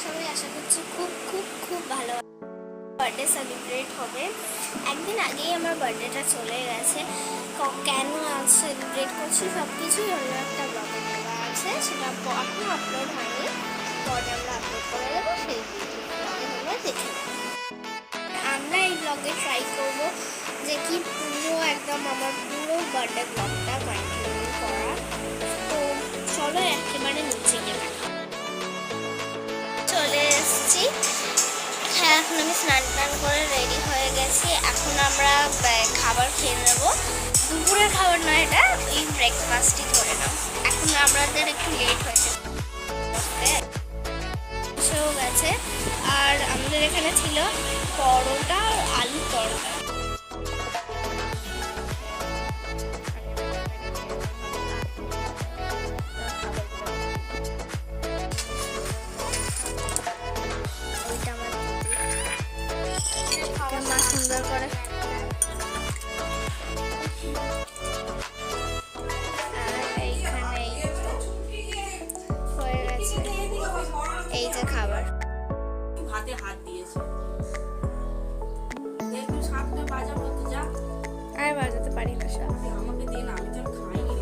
সবাই আশা করছি খুব খুব খুব ভালো বার্থডে সেলিব্রেট হবে। একদিন আগেই আমার বার্থডেটা চলে গেছে। কেন আজ সেলিব্রেট করছি সব কিছুই অন্য একটা ব্লগে দেওয়া আছে, সেটা এখন আপলোড হয়নি, পরে আমরা আপলোড করে দেবো, সেই ব্লগে হলে দেখে নেব। আমরা এই ব্লগে ট্রাই করবো যে কি পুরো একদম আমার পুরো বার্থডে ব্লগটা কন্টিনিউ করা। তো চলো একেবারে নিচে গেলে চলে এসেছি। হ্যাঁ, এখন আমি স্নান টান করে রেডি হয়ে গেছি। এখন আমরা খাবার খেয়ে নেব। দুপুরের খাবার নয়, এটা ওই ব্রেকফাস্টই ধরে নাও। এখন আমাদের একটু লেট হয়েছে সেও গেছে। আর আমাদের এখানে ছিল পরোটা আর আলু তরকা। মা সুন্দর করে হয়ে গেছে এই যে খাবার। হাতে হাত দিয়েছে, একটু সামনে বাজাবো তো যা। আর বাজাতে পারি না সব। আমাকে দিন, আমি তো খাইনি।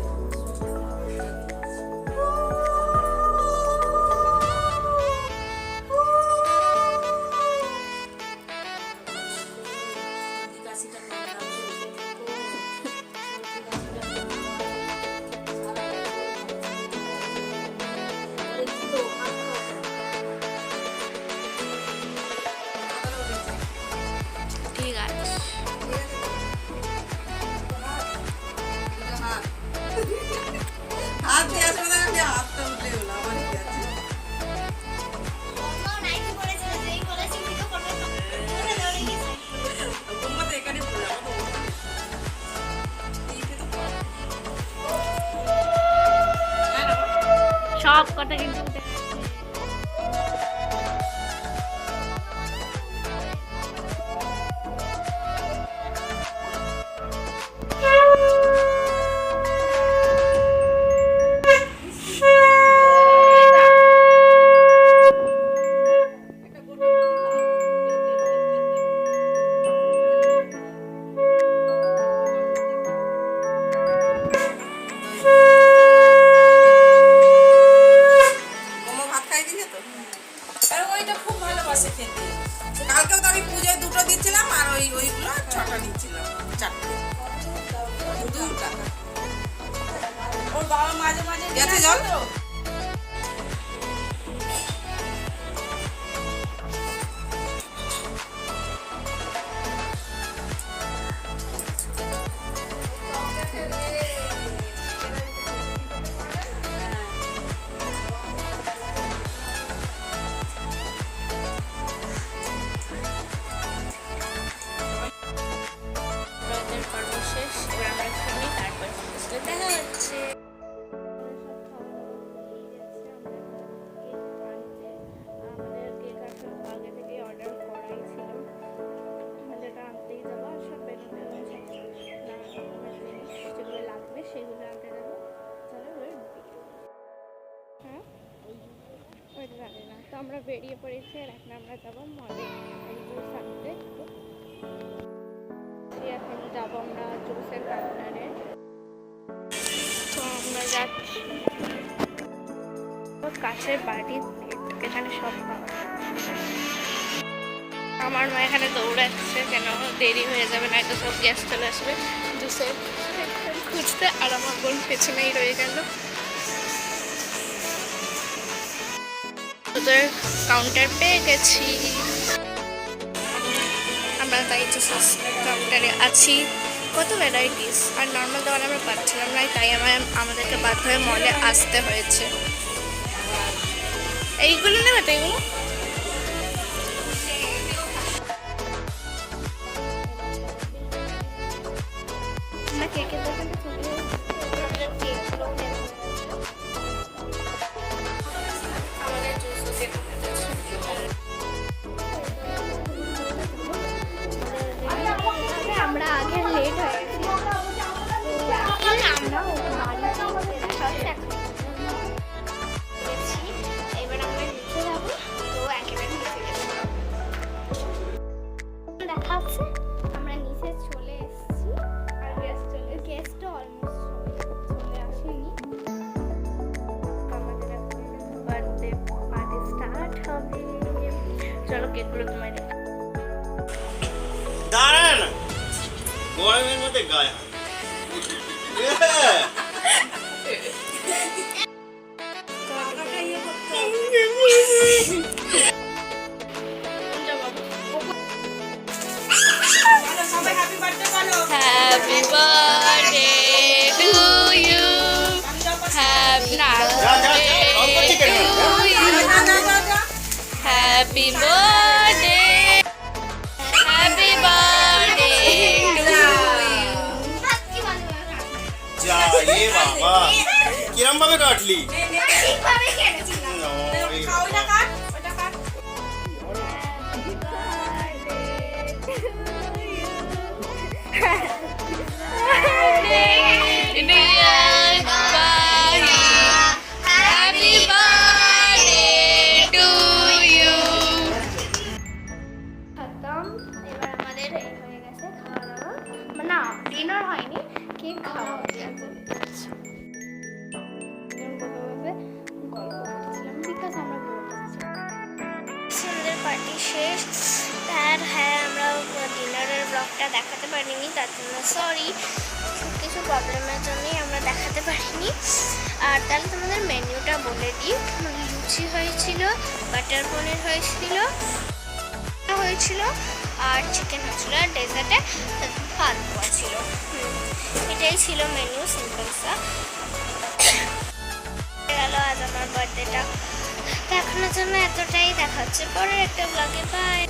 ঠিক আছে, হাত দিয়ে আসবে না, আমি হাতটা উঠে গেল আমার কি আছে। তোমার এখানে বলা সব কথা কিন্তু কালকেও তো আমি পুজোয় 2টো দিচ্ছিলাম, আর ওইগুলো 6টা দিচ্ছিলাম, 4টে 2 টাকা। ওর বাবা মাঝে মাঝে গেছে জল তো। সেগুলো আনতে যাবো। হ্যাঁ, ওইটা জানি না। তো আমরা বেরিয়ে পড়েছি, আর এখন আমরা যাবো মলে জুস আনতে। এখন যাবো আমরা জুসের কাউন্টারে। তো আমরা যাচ্ছি কাছের বাড়ি, এখানে সব পাওয়া যায়। আমার মা এখানে দৌড়াচ্ছে, কেন দেরি হয়ে যাবে, না তো সব গ্যাস চলে আসবে জুসের খুঁজতে। আর আমার বোন পেছনেই রয়ে গেল। ওদের কাউন্টার পেয়ে গেছি, আমরা তাই জুসের কাউন্টারে আছি। কত ভ্যারাইটিস, আর নর্মাল দোকানে আমরা পাচ্ছিলাম না, তাই আমাদেরকে বাধ্য হয়ে মলে আসতে হয়েছে। এইগুলো নেবে তো, এইগুলো আমরা কেকের দোকানে চলে আমাদের জুস আমরা আগে লেট হয়ে গেছি। আমরা এবার আমরা নিচে যাবো। তো চলো কেকগুলো তোমায় দেখ। দাঁড়া না, গরমের মধ্যে গায়ে হাত। সবাই হ্যাপি বার্থডে বলো। Happy birthday to you. Happy যা, যা, যা, অন করছি কেন? Happy birthday. Happy birthday to you. যা, এ বাবা, কিরম ভাবে কাটলি? ঠিকভাবে কেটেছিলাম। খাও ওইটা কাট, ওইটা কাট। Happy birthday to you. খতম। এবার আমাদের এই হয়ে গেছে খাওয়া দাওয়া, না ডিনার হয়নি, কেক খাওয়া হয়ে গেছে। আমাদের পার্টি শেষ। আর হ্যাঁ, আমরা ডিনারের ব্লগটা দেখাতে পারিনি, তার জন্য সরি। কিছু প্রবলেমের জন্যই আমরা দেখাতে পারিনি। আর তাহলে তোমাদের মেনুটা বলে দিই। লুচি হয়েছিল, বাটার পনির হয়েছিল আর চিকেন হয়েছিল, আর ডেজার্টে হালুয়া ছিল। এটাই ছিল মেনু, সিম্পলসা। গেল আজ আমার বার্থডেটা দেখানোর জন্য এতটাই। দেখা হচ্ছে পরের একটা ব্লগে। বাই।